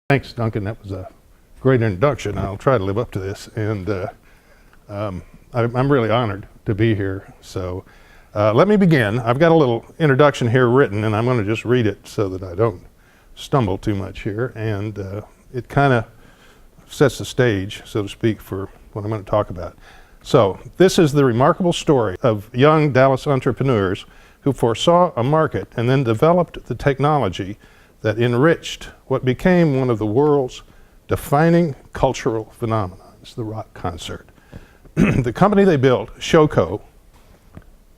Thanks, Duncan. That was a great introduction. I'll try to live up to this. And I'm really honored to be here. So let me begin. I've got a little introduction here written, and I'm going to just read it so that I don't stumble too much here. And it kind of sets the stage, so to speak, for what I'm going to talk about. So this is the remarkable story of young Dallas entrepreneurs who foresaw a market and then developed the technology that enriched what became one of the world's defining cultural phenomena, the rock concert. The company they built, Showco,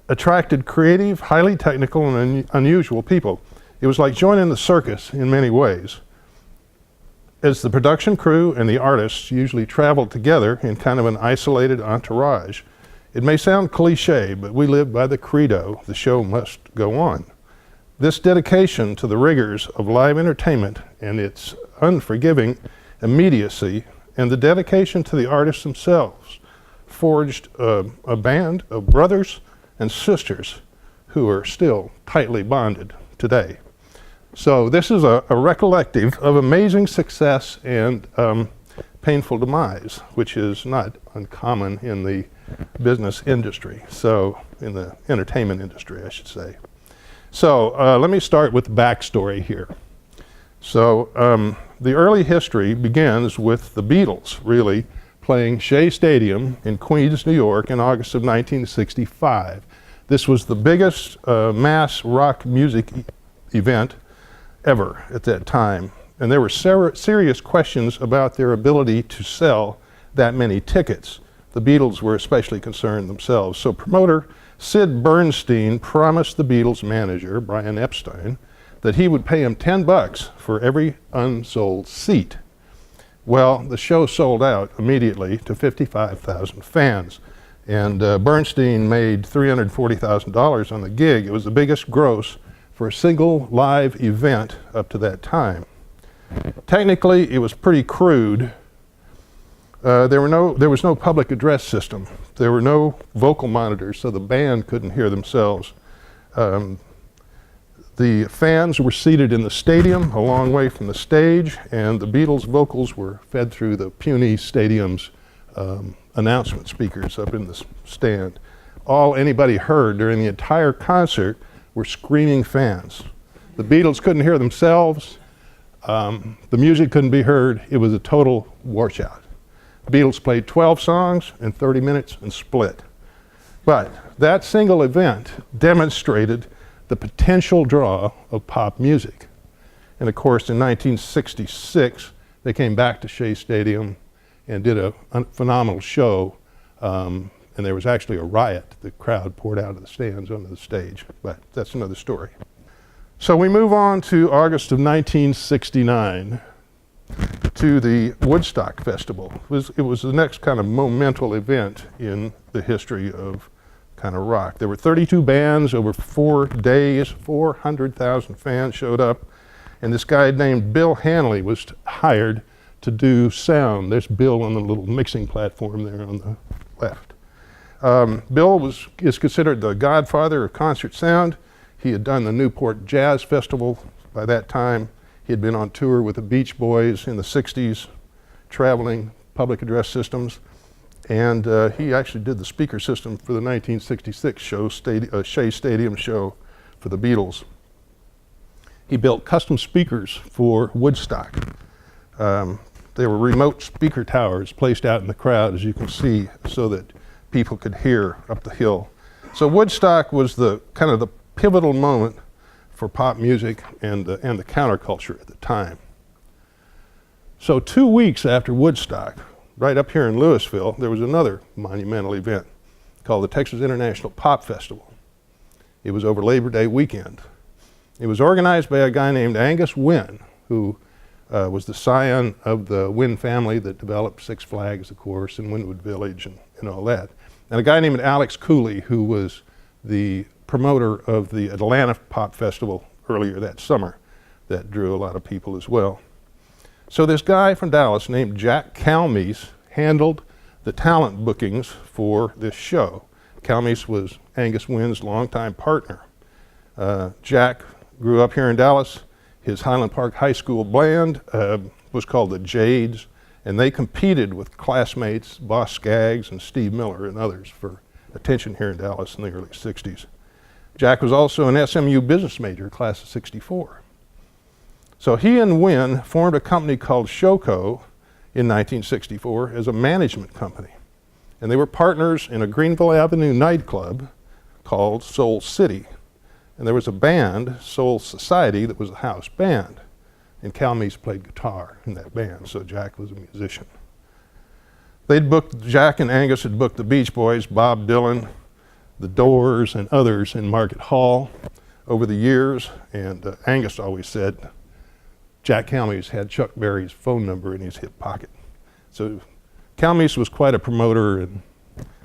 attracted creative, highly technical, and unusual people. It was like joining the circus in many ways, as the production crew and the artists usually traveled together in kind of an isolated entourage. It may sound cliche, but we live by the credo, the show must go on. This dedication to the rigors of live entertainment and its unforgiving immediacy, and the dedication to the artists themselves, forged a band of brothers and sisters who are still tightly bonded today. So this is a recollective of amazing success and painful demise, which is not uncommon in the business industry, so in the entertainment industry, I should say. So let me start with the backstory here. So the early history begins with the Beatles, really, playing Shea Stadium in Queens, New York in August of 1965. This was the biggest mass rock music event ever at that time. And there were serious questions about their ability to sell that many tickets. The Beatles were especially concerned themselves. So promoter Sid Bernstein promised the Beatles manager, Brian Epstein, that he would pay him $10 for every unsold seat. Well, the show sold out immediately to 55,000 fans. And Bernstein made $340,000 on the gig. It was the biggest gross for a single live event up to that time. Technically, it was pretty crude. There was no public address system. There were no vocal monitors, so the band couldn't hear themselves. The fans were seated in the stadium a long way from the stage, and the Beatles' vocals were fed through the puny stadium's announcement speakers up in the stand. All anybody heard during the entire concert were screaming fans. The Beatles couldn't hear themselves. The music couldn't be heard. It was a total washout. Beatles played 12 songs in 30 minutes and split. But that single event demonstrated the potential draw of pop music. And of course, in 1966, they came back to Shea Stadium and did a phenomenal show. And there was actually a riot. The crowd poured out of the stands onto the stage, but that's another story. So we move on to August of 1969. To the Woodstock Festival. It was the next kind of monumental event in the history of kind of rock. There were 32 bands over 4 days, 400,000 fans showed up, and this guy named Bill Hanley was hired to do sound. There's Bill on the little mixing platform there on the left. Bill is considered the godfather of concert sound. He had done the Newport Jazz Festival by that time. He had been on tour with the Beach Boys in the 60s, traveling public address systems, and he actually did the speaker system for the 1966 Shea Stadium show for the Beatles. He built custom speakers for Woodstock. There were remote speaker towers placed out in the crowd, as you can see, so that people could hear up the hill. So Woodstock was the kind of the pivotal moment for pop music and the counterculture at the time. So 2 weeks after Woodstock, right up here in Louisville, there was another monumental event called the Texas International Pop Festival. It was over Labor Day weekend. It was organized by a guy named Angus Wynn, who was the scion of the Wynn family that developed Six Flags, of course, and Wynwood Village and all that. And a guy named Alex Cooley, who was the promoter of the Atlanta Pop Festival earlier that summer that drew a lot of people as well. So this guy from Dallas named Jack Calmes handled the talent bookings for this show. Calmes was Angus Wynn's longtime partner. Jack grew up here in Dallas. His Highland Park High School band was called the Jades, and they competed with classmates Boss Skaggs and Steve Miller and others for attention here in Dallas in the early 60s. Jack was also an SMU business major, class of 64. So he and Wynn formed a company called Shoko in 1964 as a management company. And they were partners in a Greenville Avenue nightclub called Soul City. And there was a band, Soul Society, that was a house band. And Calmes played guitar in that band, so Jack was a musician. Jack and Angus had booked the Beach Boys, Bob Dylan, the Doors, and others in Market Hall over the years. And Angus always said Jack Calmes had Chuck Berry's phone number in his hip pocket. So Calmes was quite a promoter and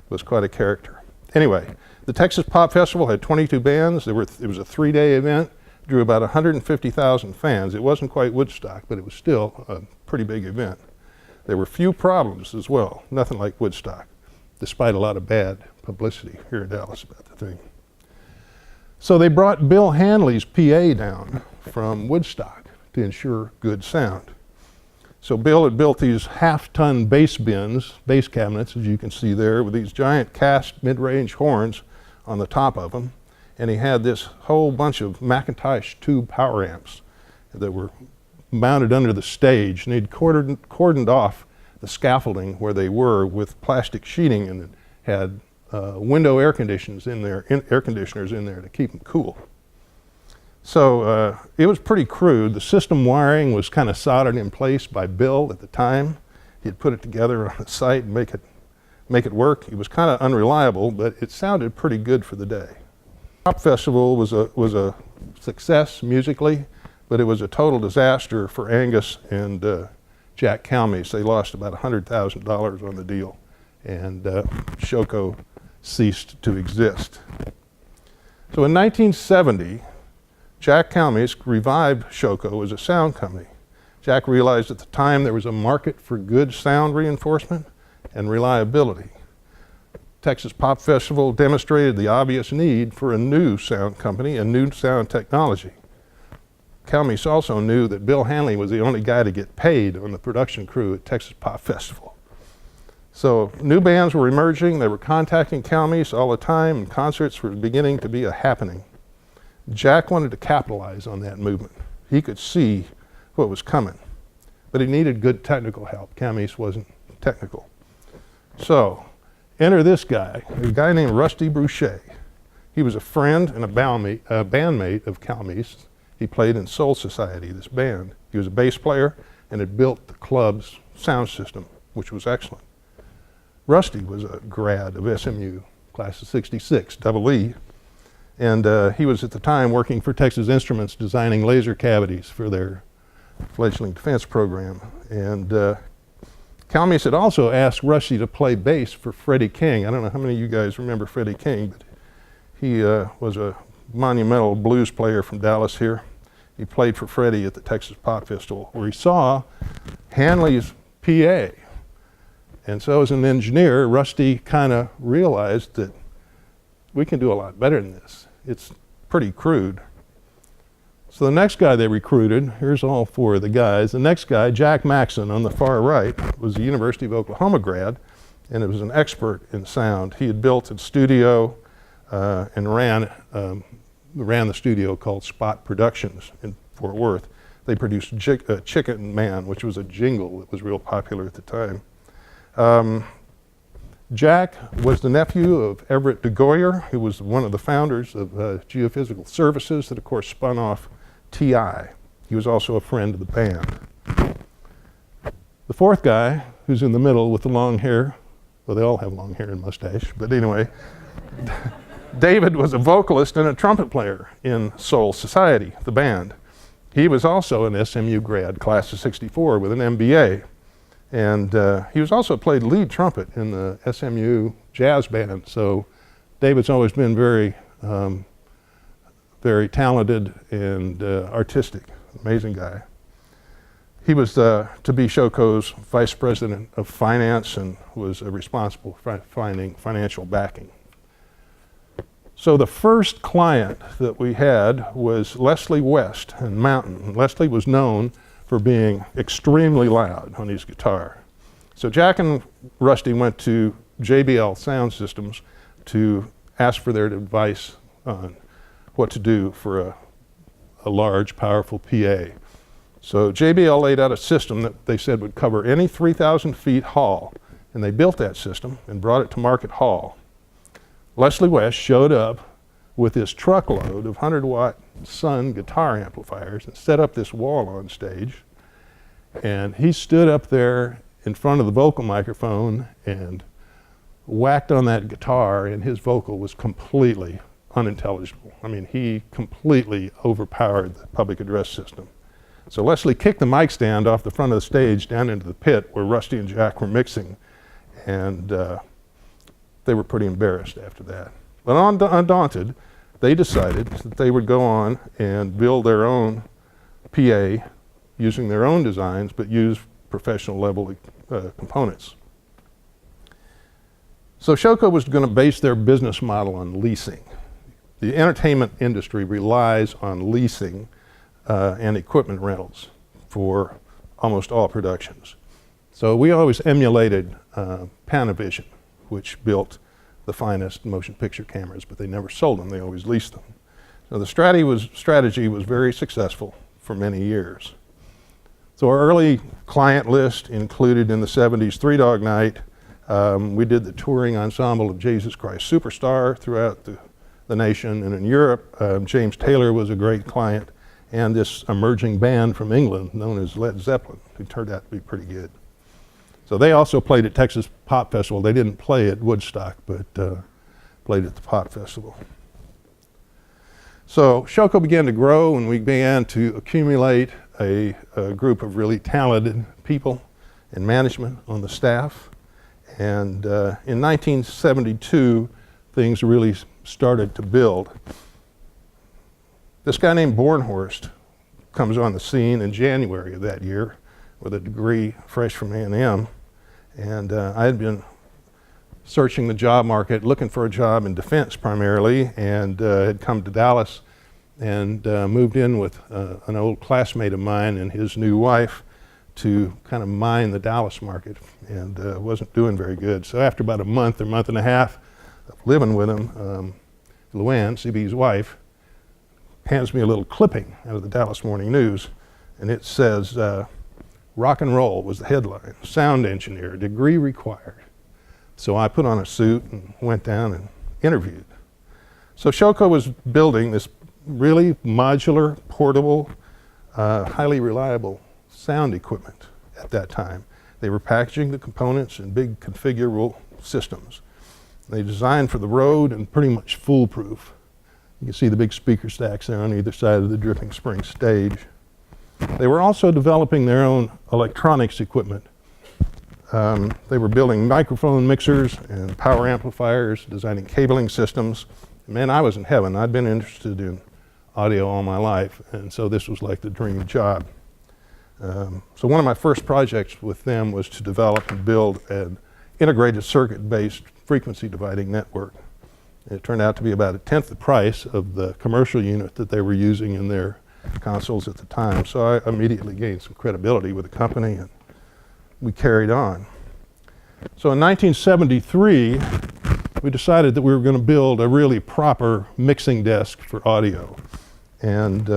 was quite a character. Anyway, the Texas Pop Festival had 22 bands. It was a 3-day event, drew about 150,000 fans. It wasn't quite Woodstock, but it was still a pretty big event. There were few problems as well, nothing like Woodstock, despite a lot of bad publicity here in Dallas about the thing. So they brought Bill Hanley's PA down from Woodstock to ensure good sound. So Bill had built these half-ton bass bins, bass cabinets, as you can see there, with these giant cast mid-range horns on the top of them. And he had this whole bunch of McIntosh tube power amps that were mounted under the stage. And he'd cordoned off the scaffolding where they were with plastic sheeting, and it had window air conditioners in there to keep them cool. So it was pretty crude. The system wiring was kind of soldered in place by Bill at the time. He'd put it together on the site and make it work. It was kind of unreliable, but it sounded pretty good for the day. Pop Festival was a success musically, but it was a total disaster for Angus and Jack Calmes. They lost about $100,000 on the deal, and Shoko ceased to exist. So in 1970, Jack Calmes revived Shoko as a sound company. Jack realized at the time there was a market for good sound reinforcement and reliability. Texas Pop Festival demonstrated the obvious need for a new sound company and new sound technology. Calmes also knew that Bill Hanley was the only guy to get paid on the production crew at Texas Pop Festival. So new bands were emerging. They were contacting Calmes all the time, and concerts were beginning to be a happening. Jack wanted to capitalize on that movement. He could see what was coming, but he needed good technical help. Calmes wasn't technical. So enter this guy, a guy named Rusty Boucher. He was a friend and a bandmate of Calmes. He played in Soul Society, this band. He was a bass player and had built the club's sound system, which was excellent. Rusty was a grad of SMU, class of 66, double E. And he was at the time working for Texas Instruments, designing laser cavities for their fledgling defense program. And Calmes had also asked Rusty to play bass for Freddie King. I don't know how many of you guys remember Freddie King, but he was a monumental blues player from Dallas here. He played for Freddie at the Texas Pop Festival, where he saw Hanley's PA. And so as an engineer, Rusty kind of realized that we can do a lot better than this. It's pretty crude. So the next guy they recruited, here's all four of the guys. The next guy, Jack Maxon on the far right, was a University of Oklahoma grad, and was an expert in sound. He had built a studio and ran the studio called Spot Productions in Fort Worth. They produced Chicken Man, which was a jingle that was real popular at the time. Jack was the nephew of Everett DeGoyer, who was one of the founders of Geophysical Services that, of course, spun off TI. He was also a friend of the band. The fourth guy, who's in the middle with the long hair, well, they all have long hair and mustache, but anyway, David was a vocalist and a trumpet player in Soul Society, the band. He was also an SMU grad, class of 64, with an MBA. And he was also played lead trumpet in the SMU jazz band. So David's always been very, very talented and artistic, amazing guy. He was to be Shoko's vice president of finance and was responsible for finding financial backing. So the first client that we had was Leslie West in Mountain. Leslie was known for being extremely loud on his guitar. So Jack and Rusty went to JBL Sound Systems to ask for their advice on what to do for a large, powerful PA. So JBL laid out a system that they said would cover any 3,000 feet hall, and they built that system and brought it to Market Hall. Leslie West showed up with this truckload of 100-watt Sun guitar amplifiers and set up this wall on stage, and he stood up there in front of the vocal microphone and whacked on that guitar, and his vocal was completely unintelligible. I mean, he completely overpowered the public address system. So Leslie kicked the mic stand off the front of the stage down into the pit where Rusty and Jack were mixing, and they were pretty embarrassed after that. But undaunted, they decided that they would go on and build their own PA using their own designs, but use professional level components. So Shoko was going to base their business model on leasing. The entertainment industry relies on leasing and equipment rentals for almost all productions. So we always emulated Panavision, which built the finest motion picture cameras, but they never sold them, they always leased them. So the strategy was very successful for many years. So our early client list included in the 70s Three Dog Night. We did the touring ensemble of Jesus Christ Superstar throughout the nation, and in Europe, James Taylor was a great client, and this emerging band from England known as Led Zeppelin, who turned out to be pretty good. So they also played at Texas Pop Festival. They didn't play at Woodstock, but played at the Pop Festival. So Shoko began to grow, and we began to accumulate a group of really talented people in management on the staff. And in 1972, things really started to build. This guy named Bornhorst comes on the scene in January of that year with a degree fresh from A&M. And I had been searching the job market, looking for a job in defense primarily, and had come to Dallas and moved in with an old classmate of mine and his new wife to kind of mine the Dallas market, and wasn't doing very good. So after about a month or month and a half of living with him, Luann, CB's wife, hands me a little clipping out of the Dallas Morning News, and it says, rock and roll was the headline, sound engineer, degree required. So I put on a suit and went down and interviewed. So Shoko was building this really modular, portable, highly reliable sound equipment at that time. They were packaging the components in big configurable systems. They designed for the road and pretty much foolproof. You can see the big speaker stacks there on either side of the dripping spring stage. They were also developing their own electronics equipment. They were building microphone mixers and power amplifiers, designing cabling systems. Man, I was in heaven. I'd been interested in audio all my life, and so this was like the dream job. So one of my first projects with them was to develop and build an integrated circuit-based frequency dividing network. It turned out to be about 1/10 the price of the commercial unit that they were using in their consoles at the time. So I immediately gained some credibility with the company, and we carried on. So in 1973, we decided that we were going to build a really proper mixing desk for audio. And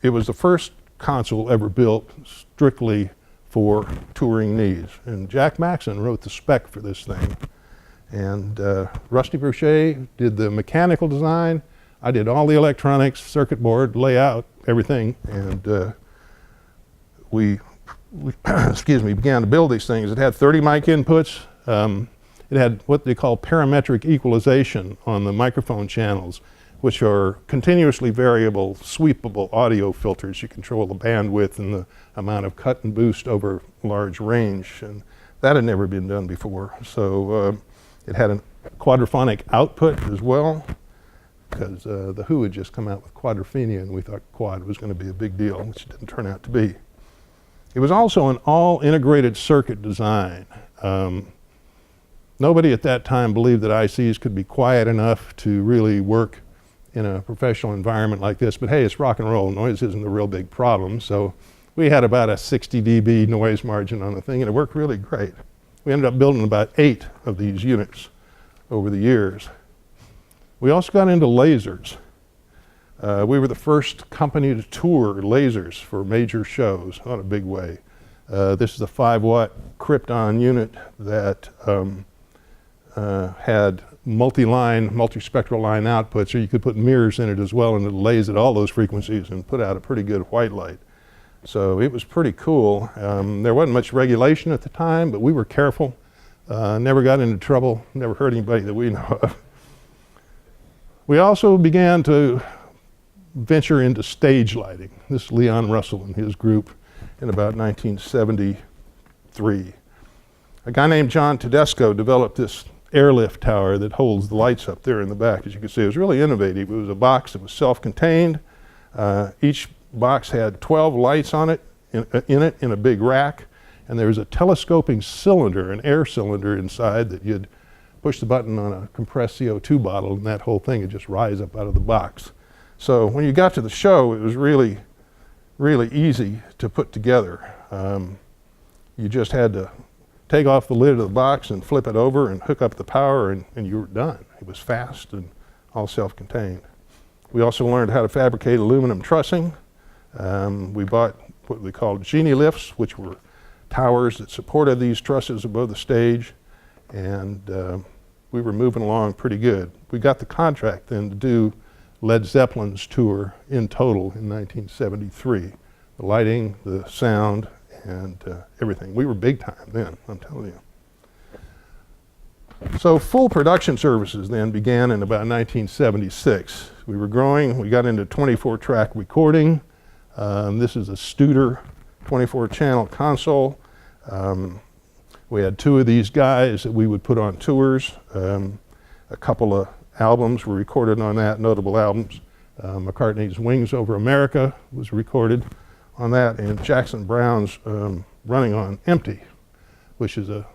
it was the first console ever built strictly for touring needs. And Jack Maxon wrote the spec for this thing. And Rusty Boucher did the mechanical design. I did all the electronics, circuit board, layout, everything. And we began to build these things. It had 30 mic inputs. It had what they call parametric equalization on the microphone channels, which are continuously variable, sweepable audio filters. You control the bandwidth and the amount of cut and boost over large range. And that had never been done before. So it had a quadraphonic output as well, because the Who had just come out with quadrophenia, and we thought quad was going to be a big deal, which it didn't turn out to be. It was also an all-integrated circuit design. Nobody at that time believed that ICs could be quiet enough to really work in a professional environment like this, but hey, it's rock and roll. Noise isn't a real big problem, so We had about a 60 dB noise margin on the thing, and it worked really great. We ended up building about 8 of these units over the years. We also got into lasers. We were the first company to tour lasers for major shows in a big way. This is a 5-watt Krypton unit that had multi-line, multispectral line outputs, so you could put mirrors in it as well, and it lased at all those frequencies and put out a pretty good white light. So it was pretty cool. There wasn't much regulation at the time, but we were careful. Never got into trouble, never hurt anybody that we know of. We also began to venture into stage lighting. This is Leon Russell and his group in about 1973. A guy named John Tedesco developed this airlift tower that holds the lights up there in the back. As you can see, it was really innovative. It was a box that was self-contained. Each box had 12 lights on it, in a big rack, and there was a telescoping cylinder, an air cylinder inside that you'd push the button on a compressed CO2 bottle, and that whole thing would just rise up out of the box. So when you got to the show, it was really, really easy to put together. You just had to take off the lid of the box and flip it over and hook up the power, and you were done. It was fast and all self-contained. We also learned how to fabricate aluminum trussing. We bought what we called genie lifts, which were towers that supported these trusses above the stage, and we were moving along pretty good. We got the contract then to do Led Zeppelin's tour in total in 1973. The lighting, the sound, and everything. We were big time then, I'm telling you. So full production services then began in about 1976. We were growing. We got into 24-track recording. This is a Studer 24-channel console. We had 2 of these guys that we would put on tours. A couple of albums were recorded on that, notable albums. McCartney's Wings Over America was recorded on that, and Jackson Browne's Running on Empty, which is a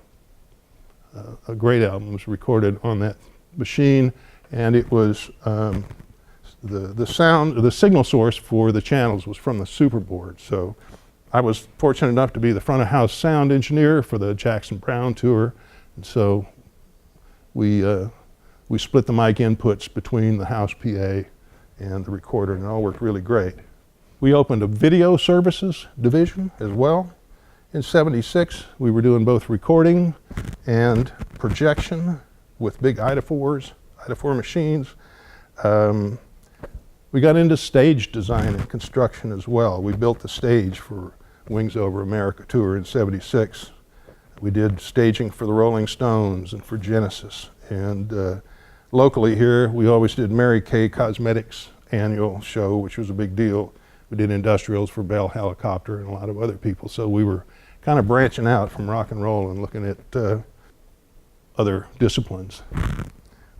great album, was recorded on that machine, and it was the signal source for the channels was from the superboard. So I was fortunate enough to be the front of house sound engineer for the Jackson Browne tour, and so we split the mic inputs between the house PA and the recorder, and it all worked really great. We opened a video services division as well. In '76, we were doing both recording and projection with big Ida4 machines. We got into stage design and construction as well. We built the stage for Wings Over America tour in '76. We did staging for the Rolling Stones and for Genesis. And locally here, we always did Mary Kay Cosmetics annual show, which was a big deal. We did industrials for Bell Helicopter and a lot of other people. So we were kind of branching out from rock and roll and looking at other disciplines.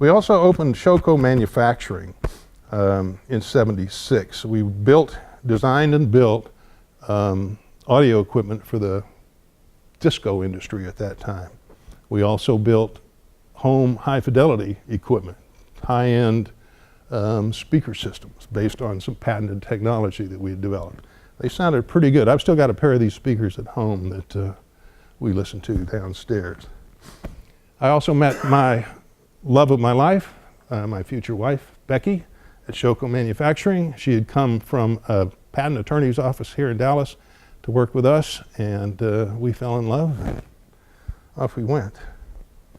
We also opened Shoko Manufacturing in '76. We designed and built audio equipment for the disco industry at that time. We also built home high fidelity equipment, high-end speaker systems based on some patented technology that we had developed. They sounded pretty good. I've still got a pair of these speakers at home that we listen to downstairs. I also met my love of my life, my future wife, Becky, at Shoko Manufacturing. She had come from a patent attorney's office here in Dallas to work with us, and we fell in love, and off we went.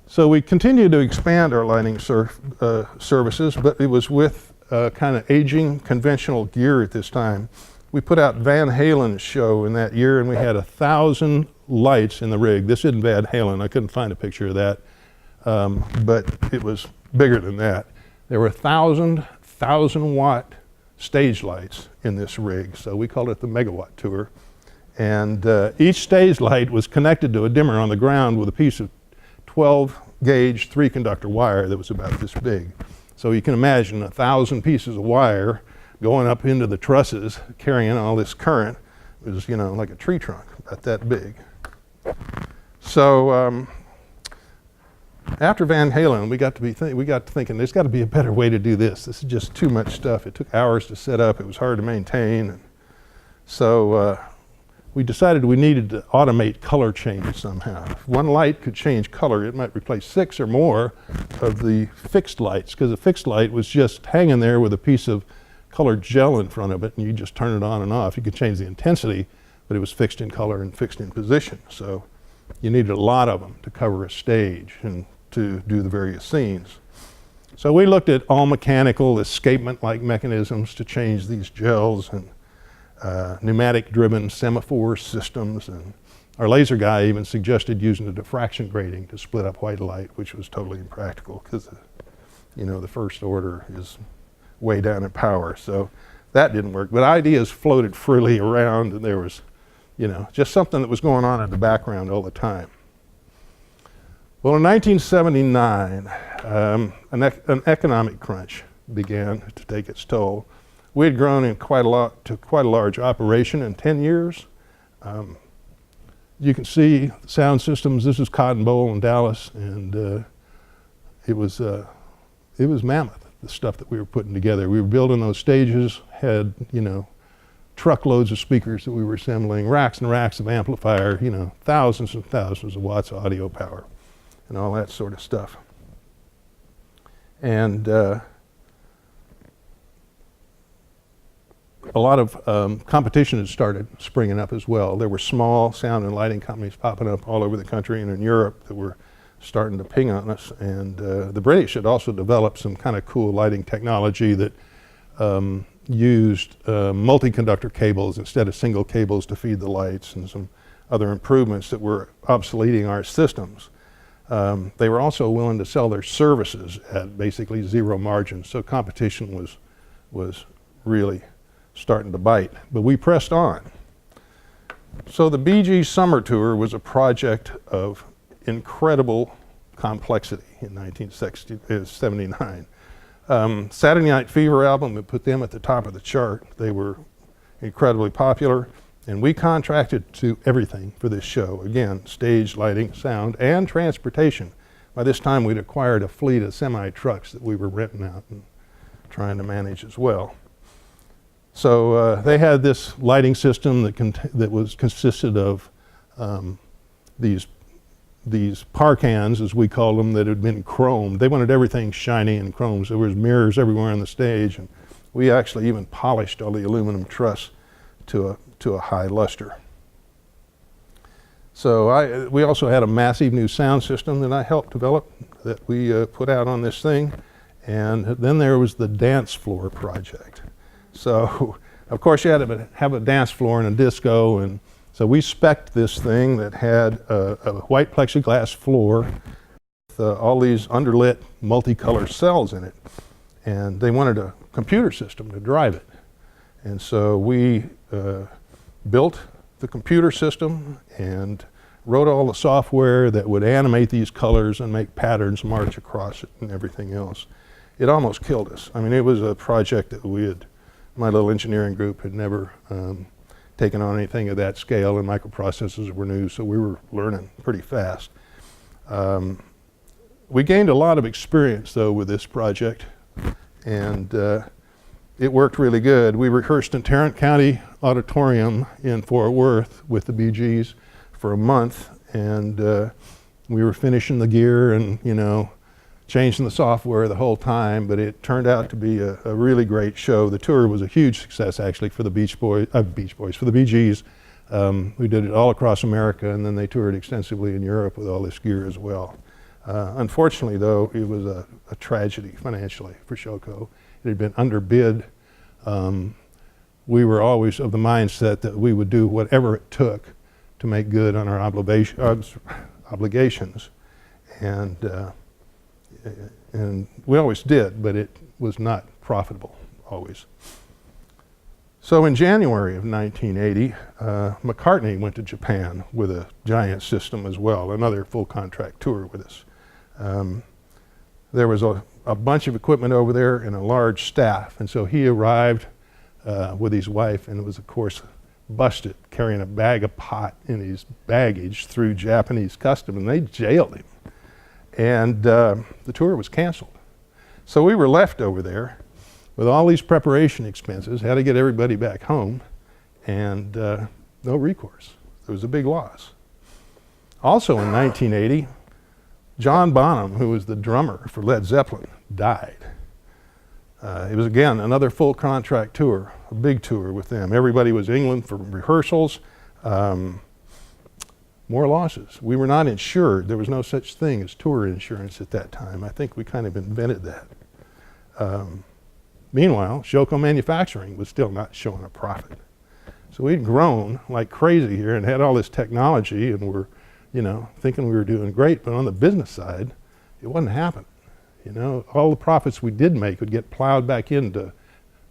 So we continued to expand our lighting services, but it was with kind of aging conventional gear at this time. We put out Van Halen's show in that year, and we had 1,000 lights in the rig. This isn't Van Halen. I couldn't find a picture of that, but it was bigger than that. There were 1,000-watt stage lights in this rig, so we called it the Megawatt Tour. And each stage light was connected to a dimmer on the ground with a piece of 12-gauge 3-conductor wire that was about this big. So you can imagine 1,000 pieces of wire going up into the trusses, carrying all this current. It was, like a tree trunk, about that big. So after Van Halen, we got to thinking, there's got to be a better way to do this. This is just too much stuff. It took hours to set up. It was hard to maintain. And so we decided we needed to automate color change somehow. If one light could change color, it might replace 6 or more of the fixed lights, because a fixed light was just hanging there with a piece of colored gel in front of it, and you just turn it on and off. You could change the intensity, but it was fixed in color and fixed in position. So you needed a lot of them to cover a stage and to do the various scenes. So we looked at all mechanical escapement-like mechanisms to change these gels, and pneumatic-driven semaphore systems, and our laser guy even suggested using a diffraction grating to split up white light, which was totally impractical because, the first order is way down in power. So that didn't work. But ideas floated freely around, and there was, just something that was going on in the background all the time. Well, in 1979, an economic crunch began to take its toll. We had grown to quite a large operation in 10 years. You can see sound systems. This is Cotton Bowl in Dallas, and it was mammoth, the stuff that we were putting together. We were building those stages, had truckloads of speakers that we were assembling, racks and racks of amplifier, thousands and thousands of watts of audio power, and all that sort of stuff. And a lot of competition had started springing up as well. There were small sound and lighting companies popping up all over the country and in Europe that were starting to ping on us. And the British had also developed some kind of cool lighting technology that used multi-conductor cables instead of single cables to feed the lights, and some other improvements that were obsoleting our systems. They were also willing to sell their services at basically zero margin, so competition was really starting to bite, but we pressed on. So the Bee Gees summer tour was a project of incredible complexity in 1979. Saturday Night Fever album, we put them at the top of the chart. They were incredibly popular, and we contracted to everything for this show. Again, stage, lighting, sound, and transportation. By this time, we'd acquired a fleet of semi-trucks that we were renting out and trying to manage as well. So they had this lighting system that consisted of these parkans, as we called them, that had been chromed. They wanted everything shiny and chromed. So there was mirrors everywhere on the stage, and we actually even polished all the aluminum truss to a high luster. So we also had a massive new sound system that I helped develop that we put out on this thing. And then there was the dance floor project. So, of course, you had to have a dance floor and a disco, and so we spec'd this thing that had a white plexiglass floor with all these underlit multicolor cells in it, and they wanted a computer system to drive it. And so we built the computer system and wrote all the software that would animate these colors and make patterns march across it and everything else. It almost killed us. I mean, it was a project that my little engineering group had never taken on anything of that scale, and microprocessors were new, so we were learning pretty fast. We gained a lot of experience, though, with this project, and it worked really good. We rehearsed in Tarrant County Auditorium in Fort Worth with the Bee Gees for a month, and we were finishing the gear and, changing the software the whole time, but it turned out to be a really great show. The tour was a huge success, actually, for the for the Bee Gees. We did it all across America, and then they toured extensively in Europe with all this gear as well. Unfortunately, though, it was a tragedy financially for Showco. It had been underbid. We were always of the mindset that we would do whatever it took to make good on our obligations. And we always did, but it was not profitable always. So in January of 1980, McCartney went to Japan with a giant system as well, another full contract tour with us. There was a bunch of equipment over there and a large staff, and so he arrived with his wife, and was, of course, busted carrying a bag of pot in his baggage through Japanese customs, and they jailed him. And the tour was canceled. So we were left over there with all these preparation expenses, had to get everybody back home, and no recourse. It was a big loss. Also in 1980, John Bonham, who was the drummer for Led Zeppelin, died. It was, again, another full contract tour, a big tour with them. Everybody was in England for rehearsals. More losses. We were not insured. There was no such thing as tour insurance at that time. I think we kind of invented that. Meanwhile, Shoko Manufacturing was still not showing a profit. So we'd grown like crazy here and had all this technology and were, thinking we were doing great, but on the business side, it wasn't happening. All the profits we did make would get plowed back into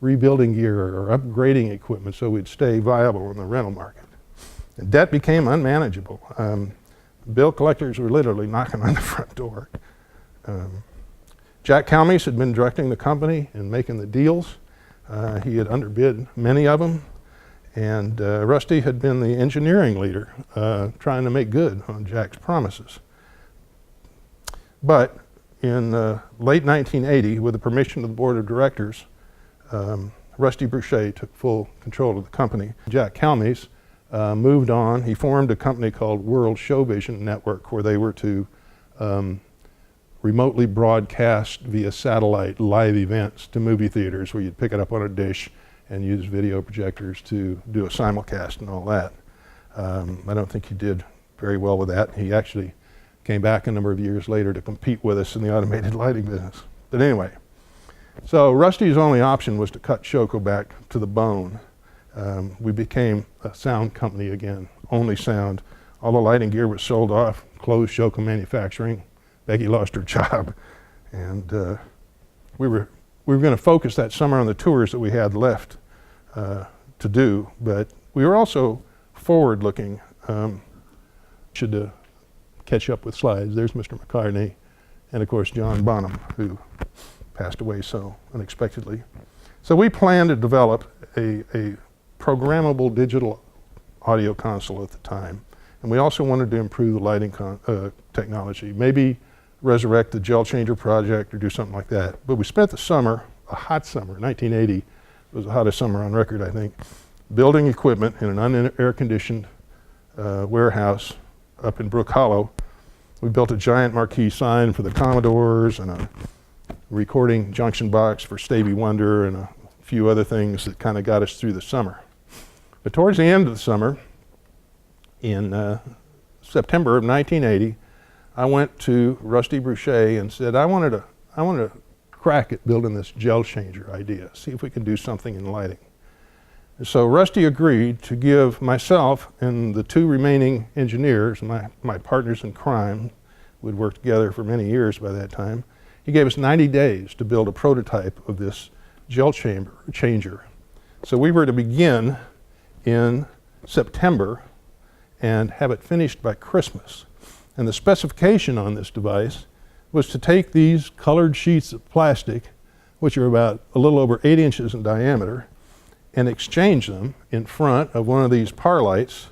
rebuilding gear or upgrading equipment so we'd stay viable in the rental market. And debt became unmanageable. Bill collectors were literally knocking on the front door. Jack Calmes had been directing the company and making the deals. He had underbid many of them. And Rusty had been the engineering leader, trying to make good on Jack's promises. But in late 1980, with the permission of the board of directors, Rusty Boucher took full control of the company. Jack Calmes moved on. He formed a company called World Show Vision Network, where they were to remotely broadcast via satellite live events to movie theaters, where you'd pick it up on a dish and use video projectors to do a simulcast and all that. I don't think he did very well with that. He actually came back a number of years later to compete with us in the automated lighting business. But anyway, so Rusty's only option was to cut Shoko back to the bone. We became a sound company again, only sound. All the lighting gear was sold off, closed Shoko Manufacturing. Becky lost her job. And we were going to focus that summer on the tours that we had left to do, but we were also forward-looking. Should catch up with slides. There's Mr. McCartney, and of course John Bonham, who passed away so unexpectedly. So we planned to develop a programmable digital audio console at the time, and we also wanted to improve the lighting technology, maybe resurrect the gel changer project or do something like that. But we spent the summer, a hot summer, 1980, it was the hottest summer on record, I think, building equipment in an un-air-conditioned warehouse up in Brook Hollow. We built a giant marquee sign for the Commodores and a recording junction box for Stevie Wonder and a few other things that kind of got us through the summer. But towards the end of the summer, in September of 1980, I went to Rusty Boucher and said, I wanted to crack at building this gel changer idea, see if we could do something in lighting. And so Rusty agreed to give myself and the two remaining engineers, my partners in crime, we'd worked together for many years by that time, he gave us 90 days to build a prototype of this gel changer. So we were to begin in September and have it finished by Christmas. And the specification on this device was to take these colored sheets of plastic, which are about a little over 8 inches in diameter, and exchange them in front of one of these par lights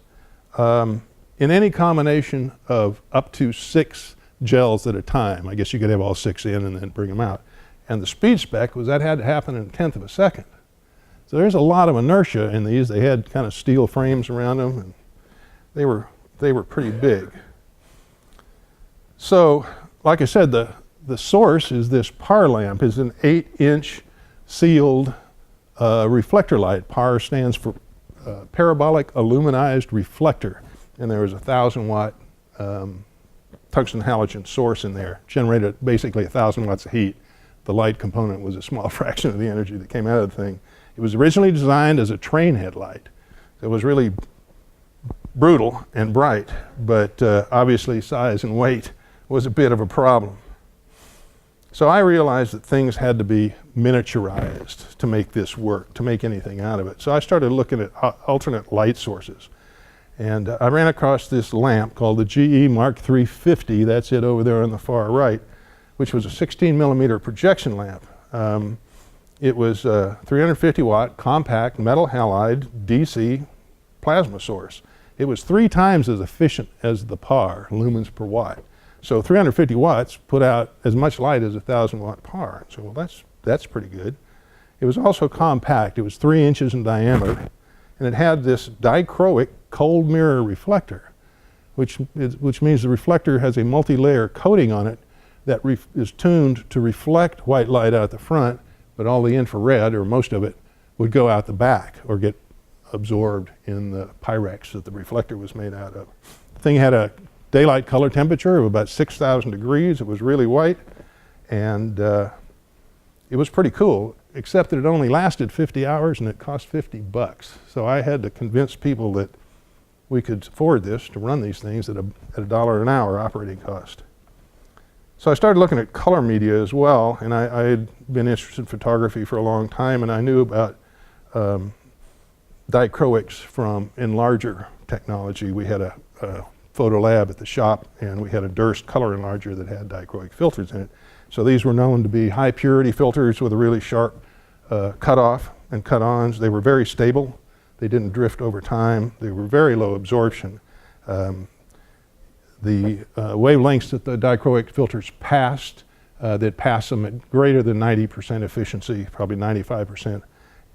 in any combination of up to 6 gels at a time. I guess you could have all 6 in and then bring them out. And the speed spec was that had to happen in 1/10 of a second. So there's a lot of inertia in these. They had kind of steel frames around them, and they were pretty big. So, like I said, the source is this par lamp, is an 8-inch sealed reflector light. PAR stands for parabolic aluminized reflector, and there was a 1,000-watt tungsten halogen source in there, generated basically 1,000 watts of heat. The light component was a small fraction of the energy that came out of the thing. It was originally designed as a train headlight. It was really brutal and bright, but obviously size and weight was a bit of a problem. So I realized that things had to be miniaturized to make this work, to make anything out of it. So I started looking at alternate light sources. And I ran across this lamp called the GE Mark 350, that's it over there on the far right, which was a 16mm projection lamp. It was a 350 watt compact metal halide DC plasma source. It was 3 times as efficient as the PAR, lumens per watt. So 350 watts put out as much light as a 1,000-watt PAR. So well, that's pretty good. It was also compact. It was 3 inches in diameter, and it had this dichroic cold mirror reflector, which means the reflector has a multi-layer coating on it that is tuned to reflect white light out the front, but all the infrared, or most of it, would go out the back or get absorbed in the Pyrex that the reflector was made out of. The thing had a daylight color temperature of about 6,000 degrees. It was really white, and it was pretty cool, except that it only lasted 50 hours and it cost $50. So I had to convince people that we could afford this, to run these things at $1 an hour operating cost. So I started looking at color media as well, and I had been interested in photography for a long time, and I knew about dichroics from enlarger technology. We had a photo lab at the shop, and we had a Durst color enlarger that had dichroic filters in it. So these were known to be high purity filters with a really sharp cutoff and cut-ons. They were very stable. They didn't drift over time. They were very low absorption. The wavelengths that the dichroic filters passed, they'd pass them at greater than 90% efficiency, probably 95%.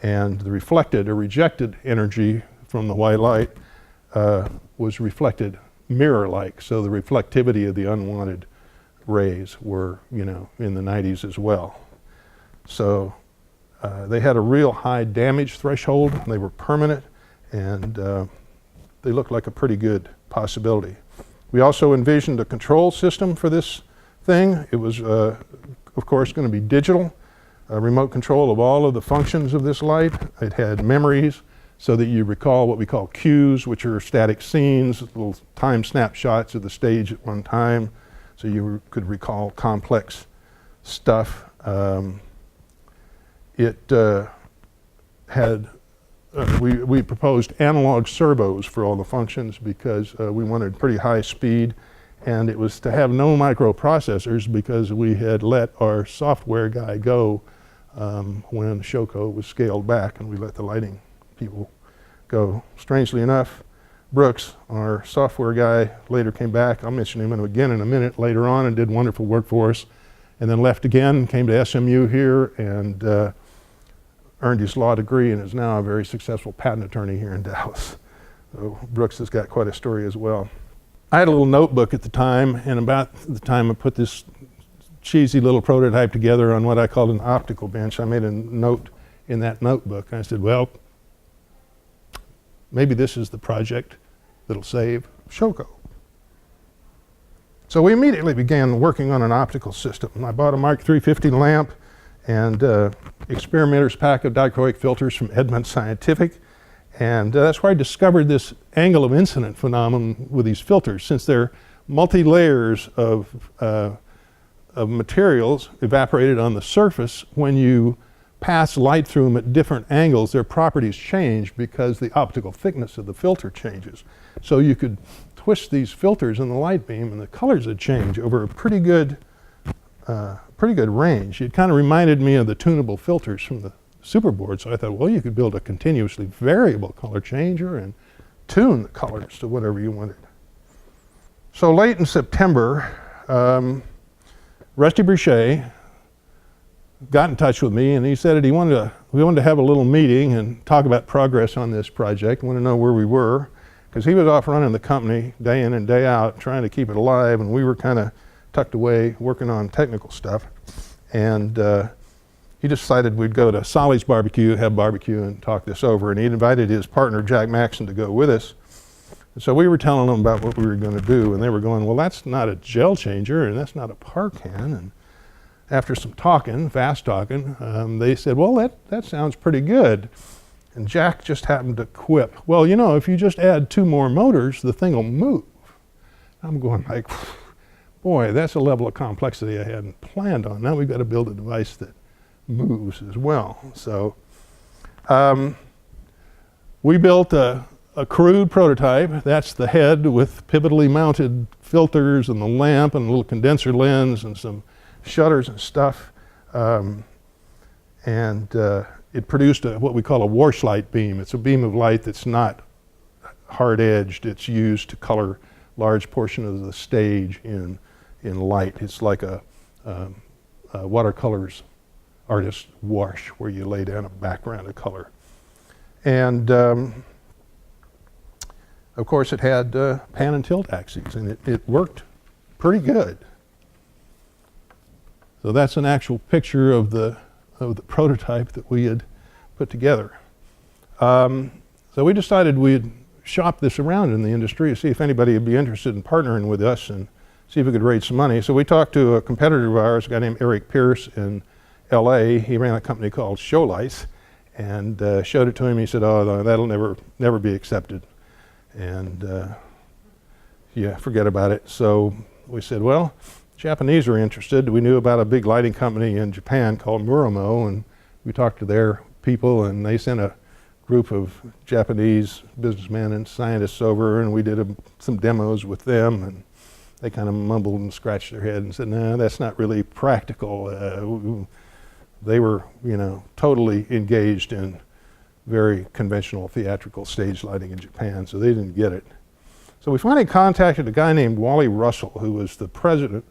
And the reflected or rejected energy from the white light was reflected mirror-like. So the reflectivity of the unwanted rays were, in the 90s as well. So they had a real high damage threshold. They were permanent, and they looked like a pretty good possibility. We also envisioned a control system for this thing. It was, of course, going to be digital, remote control of all of the functions of this light. It had memories so that you recall what we call cues, which are static scenes, little time snapshots of the stage at one time, so you could recall complex stuff. We proposed analog servos for all the functions because we wanted pretty high speed, and it was to have no microprocessors because we had let our software guy go when Shoko was scaled back, and we let the lighting people go. Strangely enough, Brooks, our software guy, later came back. I'll mention him again in a minute later on, and did wonderful work for us, and then left again, came to SMU here, and earned his law degree and is now a very successful patent attorney here in Dallas. So Brooks has got quite a story as well. I had a little notebook at the time, and about the time I put this cheesy little prototype together on what I called an optical bench, I made a note in that notebook. I said, well, maybe this is the project that'll save Shoko. So we immediately began working on an optical system. I bought a Mark 350 lamp and experimenter's pack of dichroic filters from Edmund Scientific. And that's where I discovered this angle of incident phenomenon with these filters. Since they're multi-layers of materials evaporated on the surface, when you pass light through them at different angles, their properties change because the optical thickness of the filter changes. So you could twist these filters in the light beam and the colors would change over a pretty good range. It kind of reminded me of the tunable filters from the superboard, so I thought, well, you could build a continuously variable color changer and tune the colors to whatever you wanted. So late in September, Rusty Boucher got in touch with me, and he said that we wanted to have a little meeting and talk about progress on this project. Want to know where we were, because he was off running the company day in and day out, trying to keep it alive, and we were kind of tucked away working on technical stuff. And he decided we'd go to Solly's barbecue, have barbecue, and talk this over. And he invited his partner, Jack Maxon, to go with us. And so we were telling them about what we were going to do, and they were going, well, that's not a gel changer, and that's not a par can. And after some talking, fast talking, they said, well, that sounds pretty good. And Jack just happened to quip, well, if you just add 2 more motors, the thing will move. I'm going like, boy, that's a level of complexity I hadn't planned on. Now we've got to build a device that moves as well. So we built a crude prototype. That's the head with pivotally mounted filters and the lamp and a little condenser lens and some shutters and stuff. It produced what we call a wash light beam. It's a beam of light that's not hard-edged. It's used to color large portion of the stage in light. It's like a watercolors artist wash where you lay down a background of color. And of course, it had pan and tilt axes, and it worked pretty good. So that's an actual picture of the prototype that we had put together. So we decided we'd shop this around in the industry to see if anybody would be interested in partnering with us and see if we could raise some money. So we talked to a competitor of ours, a guy named Eric Pierce in LA. He ran a company called Showlights, and showed it to him. He said, "Oh, that'll never be accepted," and yeah, forget about it. So we said, well, Japanese are interested. We knew about a big lighting company in Japan called Muramo, and we talked to their people, and they sent a group of Japanese businessmen and scientists over, and we did some demos with them, and they kind of mumbled and scratched their head and said, "No, that's not really practical." They were, totally engaged in very conventional theatrical stage lighting in Japan, so they didn't get it. So we finally contacted a guy named Wally Russell, who was the president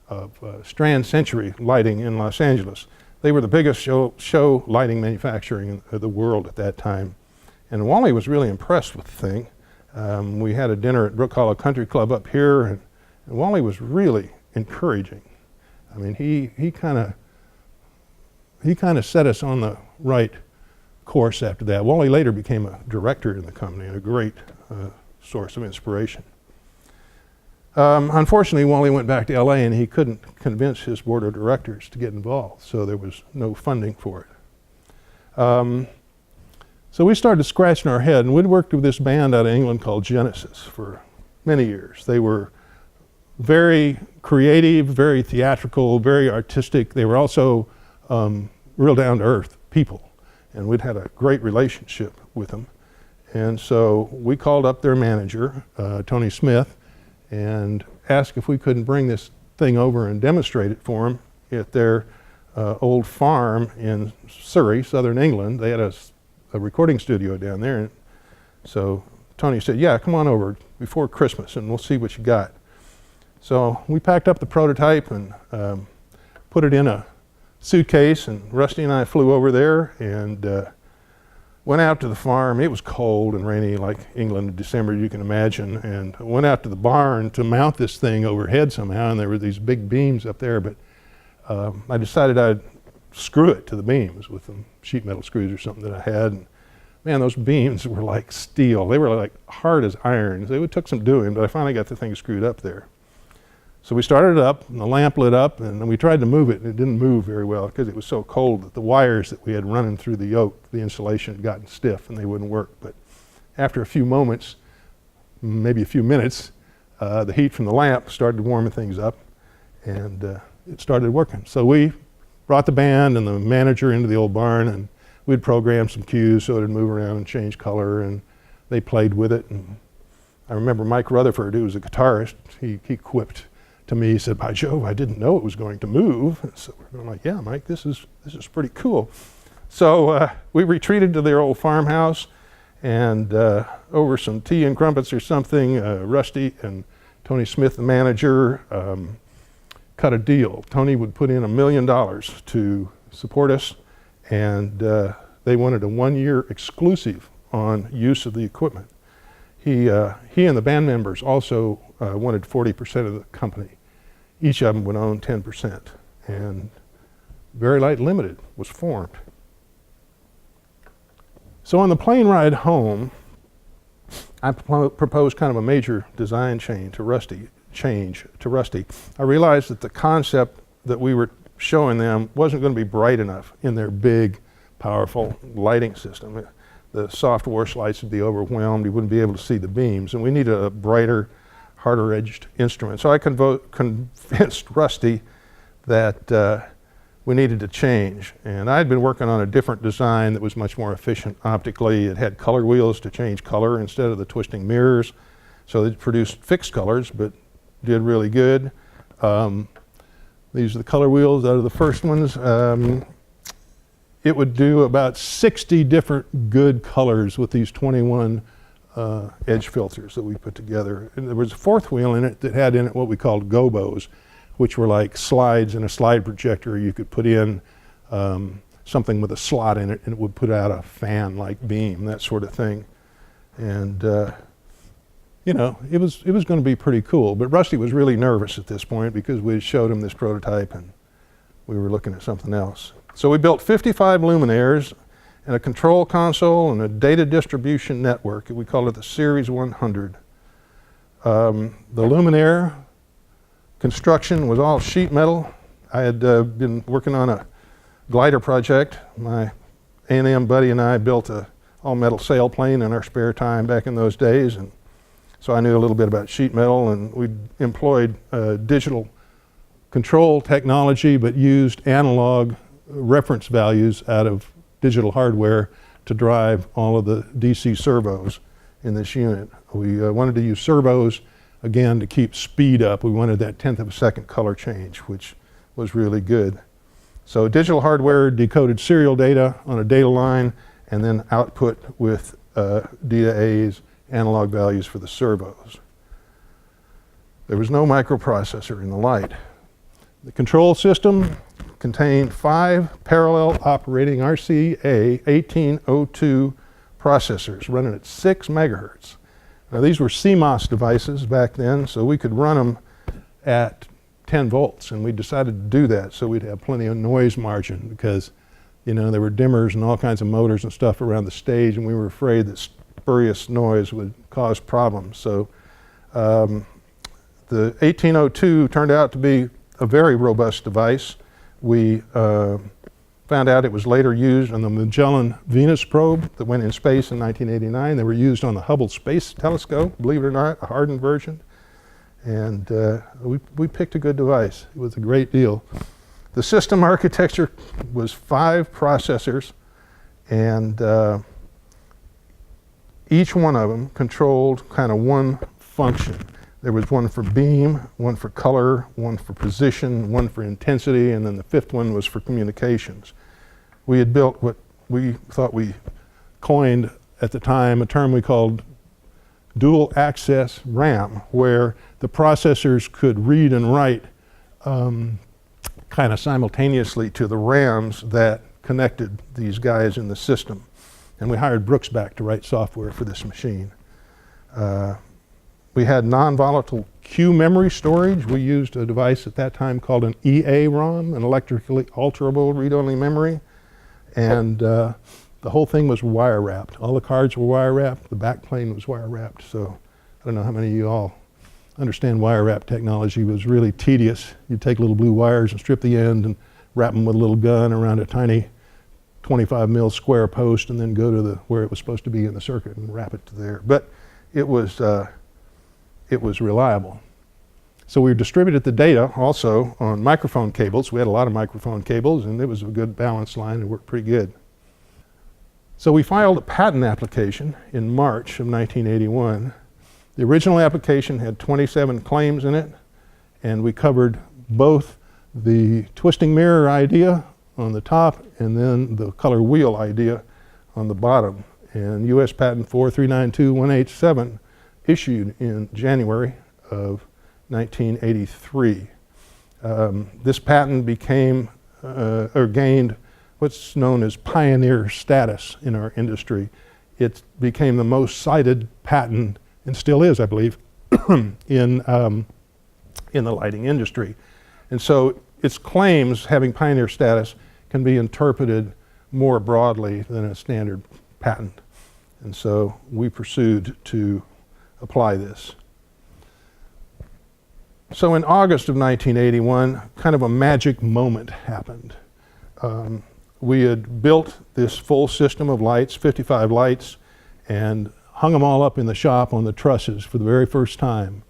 of Strand Century Lighting in Los Angeles. They were the biggest show lighting manufacturing in the world at that time. And Wally was really impressed with the thing. We had a dinner at Brook Hollow Country Club up here, and Wally was really encouraging. I mean, he kind of set us on the right course after that. Wally later became a director in the company and a great source of inspiration. Unfortunately, Wally went back to LA and he couldn't convince his board of directors to get involved, so there was no funding for it. So we started scratching our head, and we'd worked with this band out of England called Genesis for many years. They were very creative, very theatrical, very artistic. They were also real down-to-earth people, and we'd had a great relationship with them. And so we called up their manager, Tony Smith, and asked if we couldn't bring this thing over and demonstrate it for them at their old farm in Surrey, southern England. They had a recording studio down there. And so Tony said, "Yeah, come on over before Christmas and we'll see what you got." So we packed up the prototype and put it in a suitcase, and Rusty and I flew over there and went out to the farm. It was cold and rainy like England in December, you can imagine, and went out to the barn to mount this thing overhead somehow, and there were these big beams up there, but I decided I'd screw it to the beams with some sheet metal screws or something that I had, and man, those beams were like steel. They were like hard as iron. It took some doing, but I finally got the thing screwed up there. So we started it up, and the lamp lit up, and we tried to move it, and it didn't move very well because it was so cold that the wires that we had running through the yoke, the insulation had gotten stiff and they wouldn't work. But after a few moments, maybe a few minutes, the heat from the lamp started warming things up, and it started working. So we brought the band and the manager into the old barn, and we'd program some cues so it'd move around and change color, and they played with it. And I remember Mike Rutherford, who was a guitarist, he quipped to me, he said, "By Jove, I didn't know it was going to move." And so we're going like, "Yeah, Mike, this is pretty cool." So we retreated to their old farmhouse, and over some tea and crumpets or something, Rusty and Tony Smith, the manager, cut a deal. Tony would put in $1 million to support us, and they wanted a 1-year exclusive on use of the equipment. He and the band members also wanted 40% of the company. Each of them would own 10%, and Varilite Limited was formed. So on the plane ride home, I proposed kind of a major design change to Rusty. I realized that the concept that we were showing them wasn't going to be bright enough in their big, powerful lighting system. The soft wash lights would be overwhelmed. You wouldn't be able to see the beams, and we needed a brighter, harder-edged instrument. So I convinced Rusty that we needed to change. And I'd been working on a different design that was much more efficient optically. It had color wheels to change color instead of the twisting mirrors. So it produced fixed colors, but did really good. These are the color wheels out of the first ones. It would do about 60 different good colors with these 21 edge filters that we put together. And there was a fourth wheel in it that had in it what we called Gobos, which were like slides in a slide projector. You could put in something with a slot in it, and it would put out a fan-like beam, that sort of thing. And you know, it was going to be pretty cool. But Rusty was really nervous at this point because we showed him this prototype and we were looking at something else. So we built 55 luminaires and a control console and a data distribution network. We called it the Series 100. The luminaire construction was all sheet metal. I had been working on a glider project. My A&M buddy and I built a all-metal sailplane in our spare time back in those days, and so I knew a little bit about sheet metal, and we employed digital control technology but used analog reference values out of digital hardware to drive all of the DC servos in this unit. We wanted to use servos, again, to keep speed up. We wanted that 1/10 of a second color change, which was really good. So digital hardware decoded serial data on a data line and then output with D/A's analog values for the servos. There was no microprocessor in the light. The control system contained 5 parallel operating RCA 1802 processors running at 6 megahertz. Now these were CMOS devices back then, so we could run them at 10 volts, and we decided to do that so we'd have plenty of noise margin because, you know, there were dimmers and all kinds of motors and stuff around the stage, and we were afraid that spurious noise would cause problems. So the 1802 turned out to be a very robust device. We found out it was later used on the Magellan Venus probe that went in space in 1989. They were used on the Hubble Space Telescope, believe it or not, a hardened version. And we picked a good device. It was a great deal. The system architecture was 5 processors, and each one of them controlled kind of one function. There was one for beam, one for color, one for position, one for intensity, and then the 5th one was for communications. We had built what we thought we coined at the time a term we called dual access RAM, where the processors could read and write kind of simultaneously to the RAMs that connected these guys in the system. And we hired Brooks back to write software for this machine. We had non-volatile Q memory storage. We used a device at that time called an EA-ROM, an electrically alterable read-only memory. And the whole thing was wire wrapped. All the cards were wire wrapped. The back plane was wire wrapped. So I don't know how many of you all understand wire wrap technology. It was really tedious. You'd take little blue wires and strip the end and wrap them with a little gun around a tiny 25 mil square post and then go to where it was supposed to be in the circuit and wrap it to there. But it was reliable. So we distributed the data also on microphone cables. We had a lot of microphone cables, and it was a good balanced line. It worked pretty good. So we filed a patent application in March of 1981. The original application had 27 claims in it, and we covered both the twisting mirror idea on the top and then the color wheel idea on the bottom. And US Patent 4392187 issued in January of 1983. This patent became or gained what's known as pioneer status in our industry. It became the most cited patent, and still is, I believe, in the lighting industry. And so its claims, having pioneer status, can be interpreted more broadly than a standard patent. And so we pursued to apply this. So in August of 1981, kind of a magic moment happened. We had built this full system of lights, 55 lights, and hung them all up in the shop on the trusses for the very first time.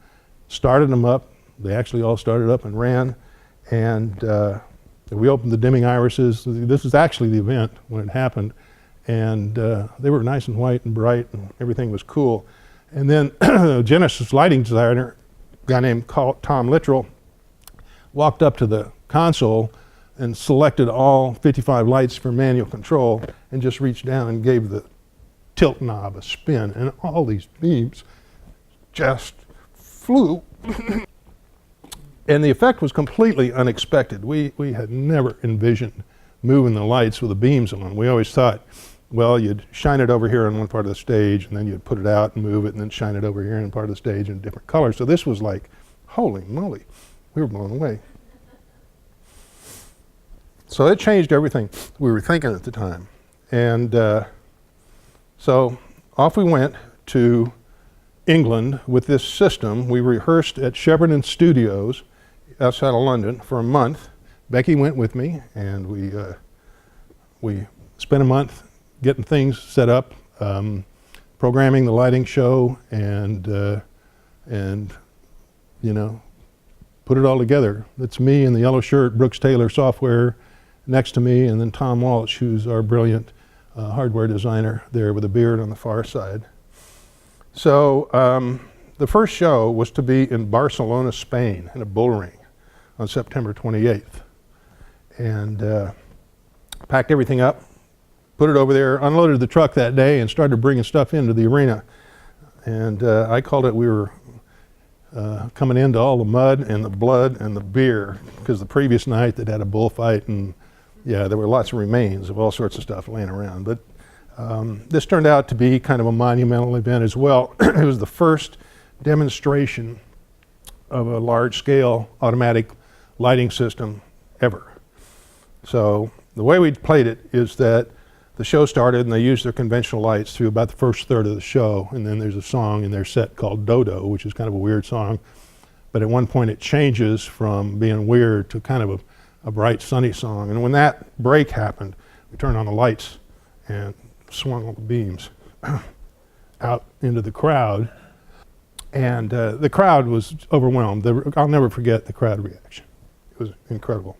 Started them up. They actually all started up and ran. And we opened the dimming irises. This is actually the event when it happened. And they were nice and white and bright, and everything was cool. And then a Genesis lighting designer, a guy named Tom Littrell, walked up to the console and selected all 55 lights for manual control and just reached down and gave the tilt knob a spin, and all these beams just flew. And the effect was completely unexpected. We had never envisioned moving the lights with the beams on. We always thought Well, you'd shine it over here on one part of the stage, and then you'd put it out and move it, and then shine it over here in part of the stage in different colors. So this was like, holy moly, we were blown away. So it changed everything we were thinking at the time. And so off we went to England with this system. We rehearsed at Shepperton Studios outside of London for a month. Becky went with me, and we spent a month getting things set up, programming the lighting show, and you know, put it all together. It's me in the yellow shirt, Brooks Taylor Software next to me, and then Tom Walsh, who's our brilliant hardware designer there with a beard on the far side. So the first show was to be in Barcelona, Spain, in a bull ring on September 28th. And packed everything up, put it over there, unloaded the truck that day, and started bringing stuff into the arena. And I called it, we were coming into all the mud and the blood and the beer, because the previous night they'd had a bullfight, and yeah, there were lots of remains of all sorts of stuff laying around. But this turned out to be kind of a monumental event as well. It was the first demonstration of a large-scale automatic lighting system ever. So the way we played it is that the show started and they used their conventional lights through about the first third of the show, and then there's a song in their set called Dodo, which is kind of a weird song, but at one point it changes from being weird to kind of a bright sunny song. And when that break happened, we turned on the lights and swung all the beams out into the crowd, and the crowd was overwhelmed. I'll never forget the crowd reaction. It was incredible.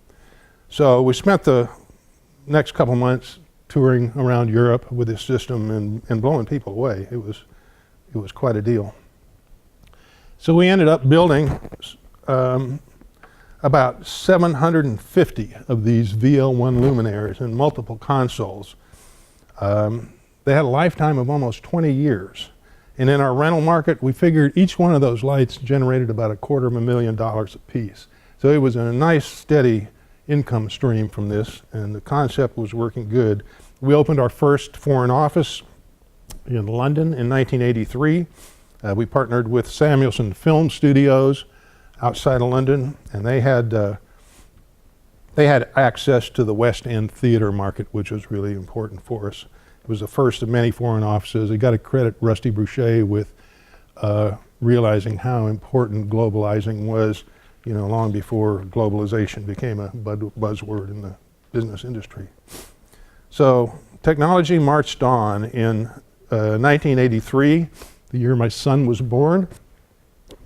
So we spent the next couple months touring around Europe with this system and blowing people away. It was quite a deal. So we ended up building about 750 of these VL1 luminaires in multiple consoles. They had a lifetime of almost 20 years. And in our rental market, we figured each one of those lights generated about $250,000 a piece. So it was a nice, steady income stream from this, and the concept was working good. We opened our first foreign office in London in 1983. We partnered with Samuelson Film Studios outside of London, and they had access to the West End theater market, which was really important for us. It was the first of many foreign offices. I got to credit Rusty Boucher with realizing how important globalizing was, you know, long before globalization became a buzzword in the business industry. So technology marched on. In 1983, the year my son was born,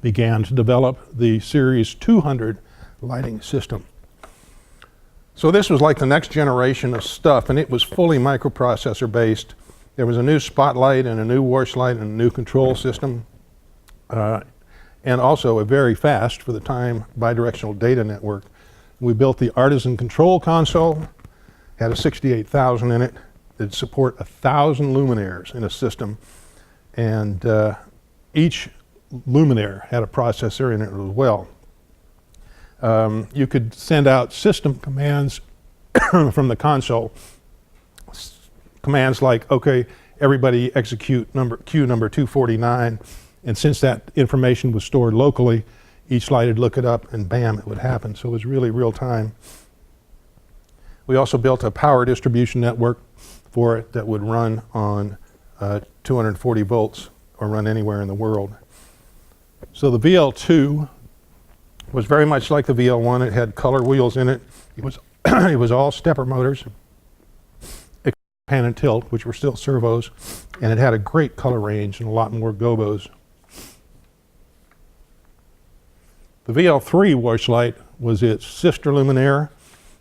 began to develop the Series 200 lighting system. So this was like the next generation of stuff, and it was fully microprocessor based. There was a new spotlight and a new wash light and a new control system. And also a very fast, for the time, bidirectional data network. We built the Artisan Control Console, had a 68,000 in it. It'd support 1,000 luminaires in a system, and each luminaire had a processor in it as well. You could send out system commands from the console. Commands like, okay, everybody execute queue number 249. And since that information was stored locally, each light would look it up and bam, it would happen. So it was really real time. We also built a power distribution network for it that would run on 240 volts or run anywhere in the world. So the VL2 was very much like the VL1. It had color wheels in it. It was all stepper motors, pan and tilt, which were still servos, and it had a great color range and a lot more gobos. The VL3 wash light was its sister luminaire.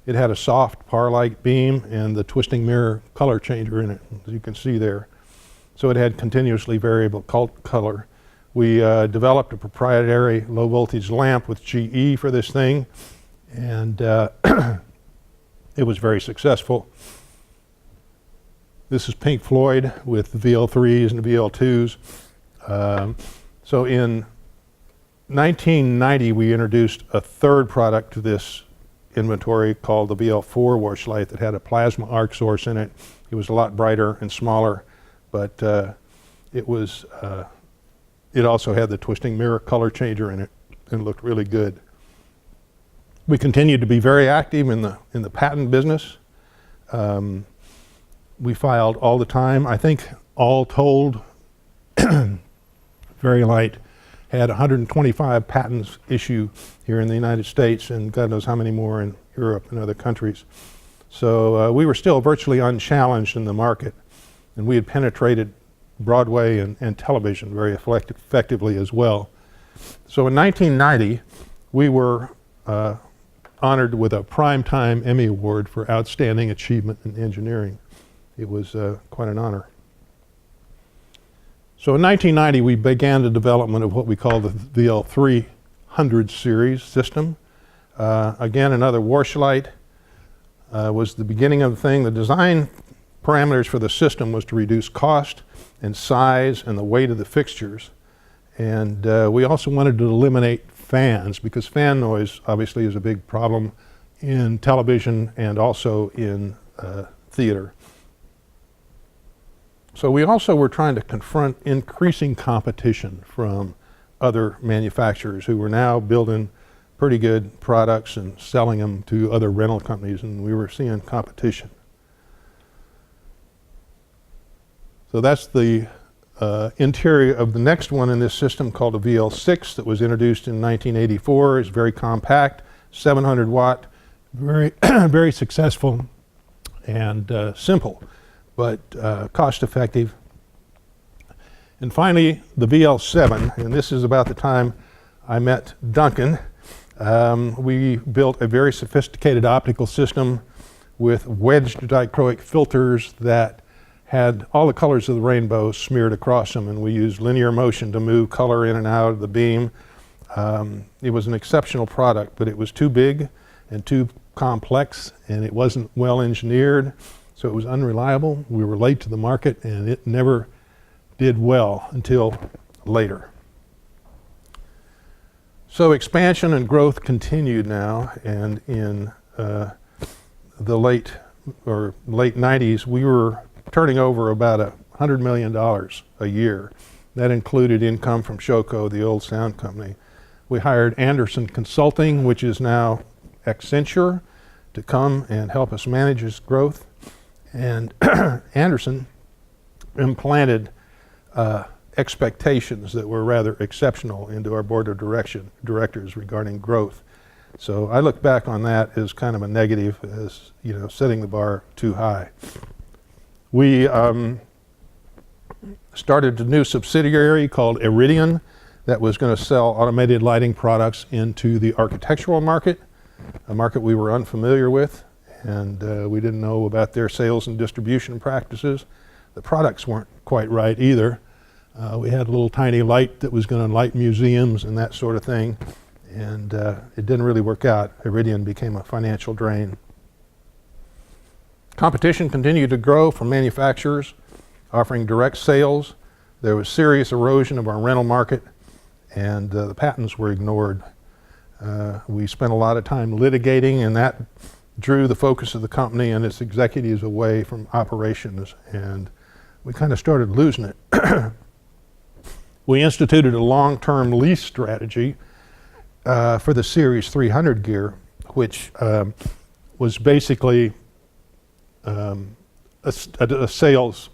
It had a soft par-like beam and the twisting mirror color changer in it, as you can see there. So it had continuously variable color. We developed a proprietary low voltage lamp with GE for this thing, and it was very successful. This is Pink Floyd with the VL3s and the VL2s. So in 1990, we introduced a third product to this inventory called the VL4 wash light that had a plasma arc source in it. It was a lot brighter and smaller, but it also had the twisting mirror color changer in it and looked really good. We continued to be very active in the patent business. We filed all the time. I think all told, Varilite had 125 patents issued here in the United States, and God knows how many more in Europe and other countries. So we were still virtually unchallenged in the market, and we had penetrated Broadway and television very effectively as well. So in 1990, we were honored with a Primetime Emmy Award for Outstanding Achievement in Engineering. It was quite an honor. So in 1990, we began the development of what we call the VL300 series system. Again, another wash light was the beginning of the thing. The design parameters for the system was to reduce cost and size and the weight of the fixtures. And we also wanted to eliminate fans, because fan noise obviously is a big problem in television and also in theater. So we also were trying to confront increasing competition from other manufacturers who were now building pretty good products and selling them to other rental companies, and we were seeing competition. So that's the interior of the next one in this system, called a VL6, that was introduced in 1984. It's very compact, 700 watt, very, very successful and simple, but cost effective. And finally, the VL7, and this is about the time I met Duncan. We built a very sophisticated optical system with wedged dichroic filters that had all the colors of the rainbow smeared across them, and we used linear motion to move color in and out of the beam. It was an exceptional product, but it was too big and too complex, and it wasn't well engineered, so it was unreliable. We were late to the market, and it never did well until later. So expansion and growth continued now, and in the late 90s, we were turning over about $100 million a year. That included income from Showco, the old sound company. We hired Anderson Consulting, which is now Accenture, to come and help us manage this growth. And Anderson implanted expectations that were rather exceptional into our board of directors regarding growth. So I look back on that as kind of a negative, as setting the bar too high. We started a new subsidiary called Iridian that was going to sell automated lighting products into the architectural market, a market we were unfamiliar with, and we didn't know about their sales and distribution practices. The products weren't quite right either. We had a little tiny light that was going to light museums and that sort of thing, and it didn't really work out. Iridian became a financial drain. Competition continued to grow from manufacturers offering direct sales. There was serious erosion of our rental market, and the patents were ignored. We spent a lot of time litigating, and that drew the focus of the company and its executives away from operations, and we kind of started losing it. We instituted a long-term lease strategy for the Series 300 gear, which was basically a sales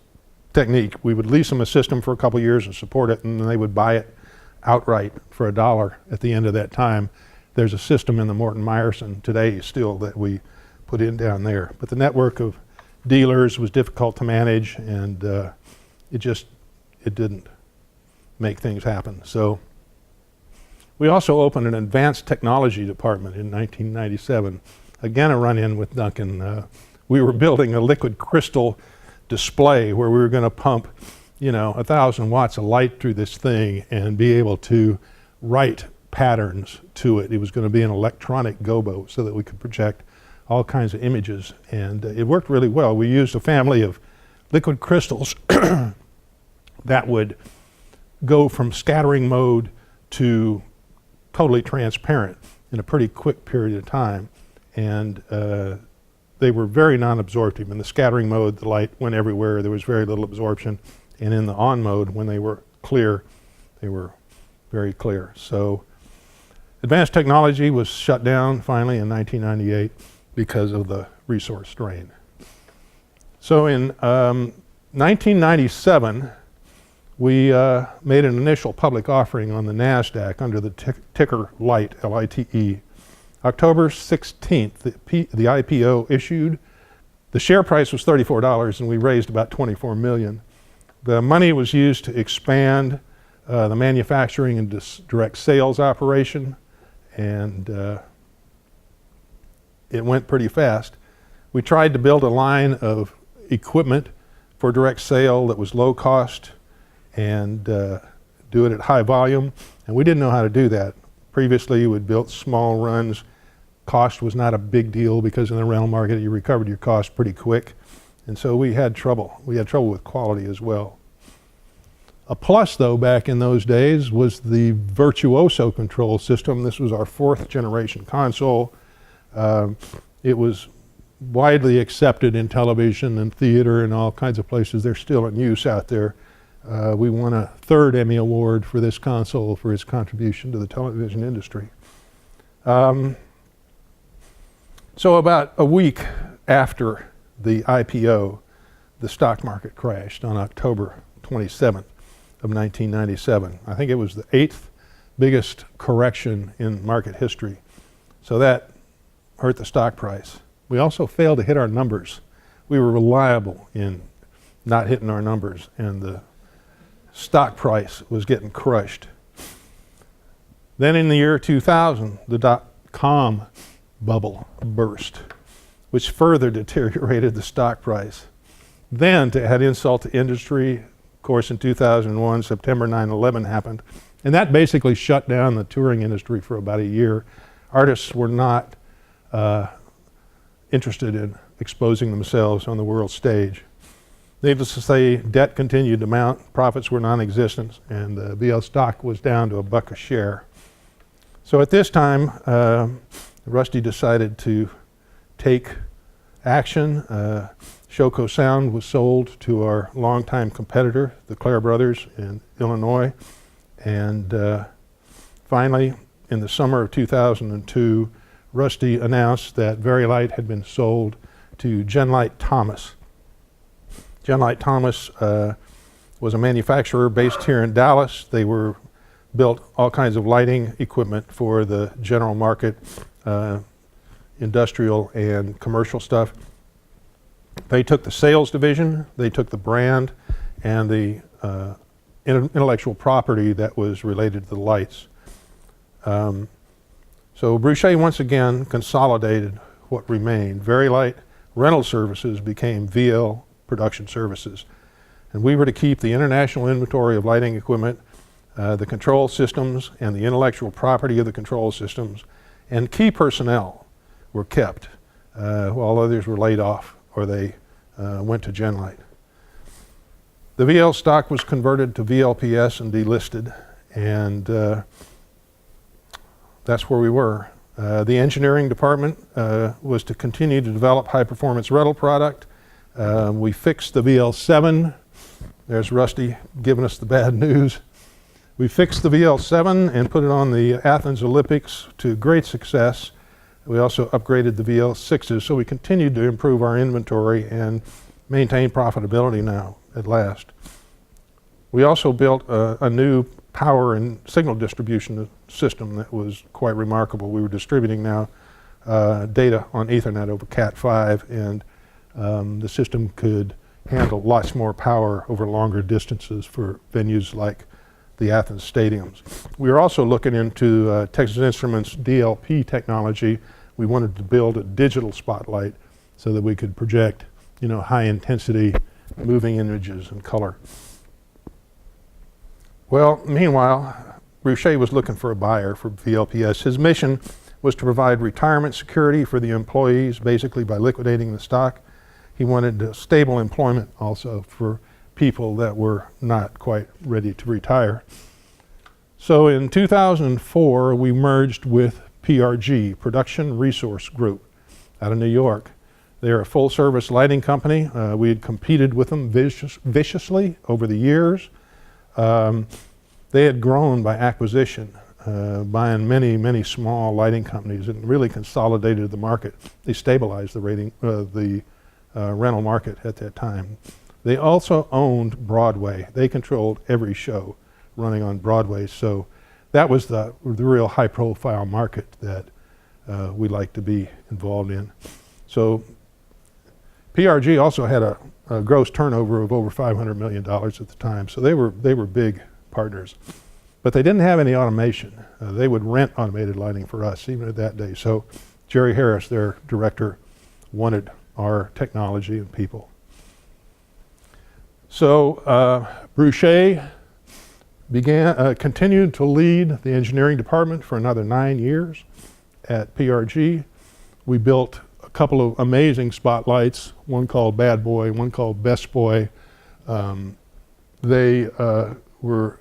technique. We would lease them a system for a couple years and support it, and then they would buy it outright for $1 at the end of that time. There's a system in the Morton Meyerson today still that we put in down there. But the network of dealers was difficult to manage, and it didn't make things happen. So we also opened an advanced technology department in 1997. Again, a run-in with Duncan. We were building a liquid crystal display where we were going to pump 1,000 watts of light through this thing and be able to write patterns to it. It was going to be an electronic gobo so that we could project all kinds of images, and it worked really well. We used a family of liquid crystals that would go from scattering mode to totally transparent in a pretty quick period of time. and they were very non-absorptive. In the scattering mode, the light went everywhere. There was very little absorption. And in the on mode, when they were clear, they were very clear. So advanced technology was shut down finally in 1998 because of the resource drain. So in 1997, we made an initial public offering on the Nasdaq under the ticker LITE, L-I-T-E. October 16th, the IPO issued. The share price was $34 and we raised about $24 million. The money was used to expand the manufacturing and direct sales operation, and it went pretty fast. We tried to build a line of equipment for direct sale that was low cost and do it at high volume, and we didn't know how to do that. Previously, we'd built small runs. Cost was not a big deal because in the rental market, you recovered your cost pretty quick. And so we had trouble. We had trouble with quality as well. A plus, though, back in those days was the Virtuoso control system. This was our 4th generation console. It was widely accepted in television and theater and all kinds of places. They're still in use out there. We won a 3rd Emmy Award for this console for its contribution to the television industry. So about a week after the IPO, the stock market crashed on October 27th of 1997. I think it was the 8th biggest correction in market history. So that hurt the stock price. We also failed to hit our numbers. We were reliable in not hitting our numbers, and the stock price was getting crushed. Then in the year 2000, the dot-com bubble burst, which further deteriorated the stock price. Then, to add insult to industry, of course, in 2001, September 9/11 happened, and that basically shut down the touring industry for about a year. Artists were not interested in exposing themselves on the world stage. Needless to say, debt continued to mount, profits were non-existent, and the VL stock was down to $1 a share. So at this time, Rusty decided to take action. Shoko Sound was sold to our longtime competitor, the Clare Brothers in Illinois. And finally, in the summer of 2002, Rusty announced that Varilite had been sold to Genlite Thomas. Genlite Thomas was a manufacturer based here in Dallas. They built all kinds of lighting equipment for the general market, industrial and commercial stuff. They took the sales division, they took the brand, and the intellectual property that was related to the lights. So Boucher once again consolidated what remained. Varilite rental services became VL production services. And we were to keep the international inventory of lighting equipment, the control systems, and the intellectual property of the control systems, and key personnel were kept while others were laid off or they went to Genlite. The VL stock was converted to VLPS and delisted, and that's where we were. The engineering department was to continue to develop high-performance rental product. We fixed the VL7. There's Rusty giving us the bad news. We fixed the VL7 and put it on the Athens Olympics to great success. We also upgraded the VL6s, so we continued to improve our inventory and maintain profitability now at last. We also built a new power and signal distribution system that was quite remarkable. We were distributing now data on Ethernet over Cat5, and the system could handle lots more power over longer distances for venues like the Athens stadiums. We were also looking into Texas Instruments DLP technology. We wanted to build a digital spotlight so that we could project, high intensity moving images and color. Well, meanwhile, Boucher was looking for a buyer for VLPS. His mission was to provide retirement security for the employees, basically by liquidating the stock. He wanted stable employment also for people that were not quite ready to retire. So in 2004, we merged with PRG, Production Resource Group. out of New York. They're a full-service lighting company. We had competed with them viciously over the years. They had grown by acquisition, buying many, many small lighting companies, and really consolidated the market. They stabilized the rental market at that time. They also owned Broadway. They controlled every show running on Broadway, so that was the real high-profile market that we like to be involved in. So PRG also had a gross turnover of over $500 million at the time, so they were big partners. But they didn't have any automation. They would rent automated lighting for us, even at that day. So Jerry Harris, their director, wanted our technology and people. So Boucher continued to lead the engineering department for another 9 years at PRG. We built a couple of amazing spotlights, one called Bad Boy, one called Best Boy. They were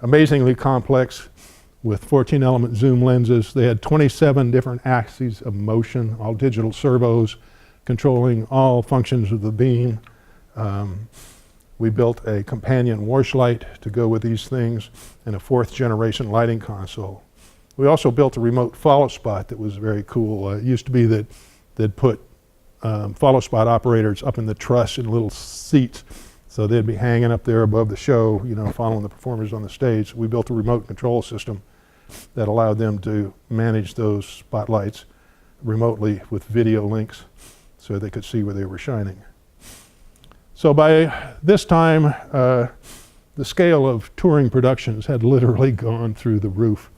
amazingly complex with 14-element zoom lenses. They had 27 different axes of motion, all digital servos, controlling all functions of the beam. We built a companion wash light to go with these things and a 4th-generation lighting console. We also built a remote follow spot that was very cool. It used to be that they'd put follow spot operators up in the truss in little seats, so they'd be hanging up there above the show, you know, following the performers on the stage. We built a remote control system that allowed them to manage those spotlights remotely with video links so they could see where they were shining. So by this time, the scale of touring productions had literally gone through the roof.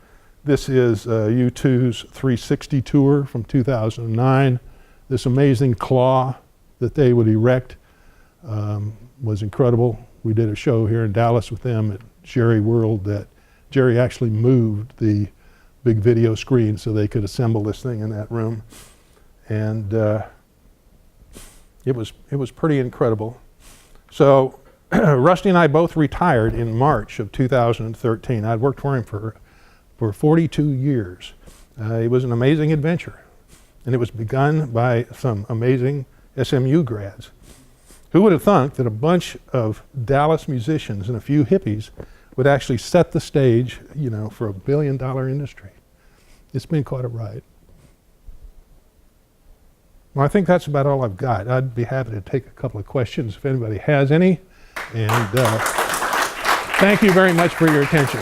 This is U2's 360 tour from 2009. This amazing claw that they would erect was incredible. We did a show here in Dallas with them at Jerry World that Jerry actually moved the big video screen so they could assemble this thing in that room. And it was pretty incredible. So Rusty and I both retired in March of 2013. I'd worked for him for 42 years. It was an amazing adventure. And it was begun by some amazing SMU grads. Who would have thunk that a bunch of Dallas musicians and a few hippies would actually set the stage, you know, for $1 billion industry? It's been quite a ride. Well, I think that's about all I've got. I'd be happy to take a couple of questions if anybody has any. And thank you very much for your attention.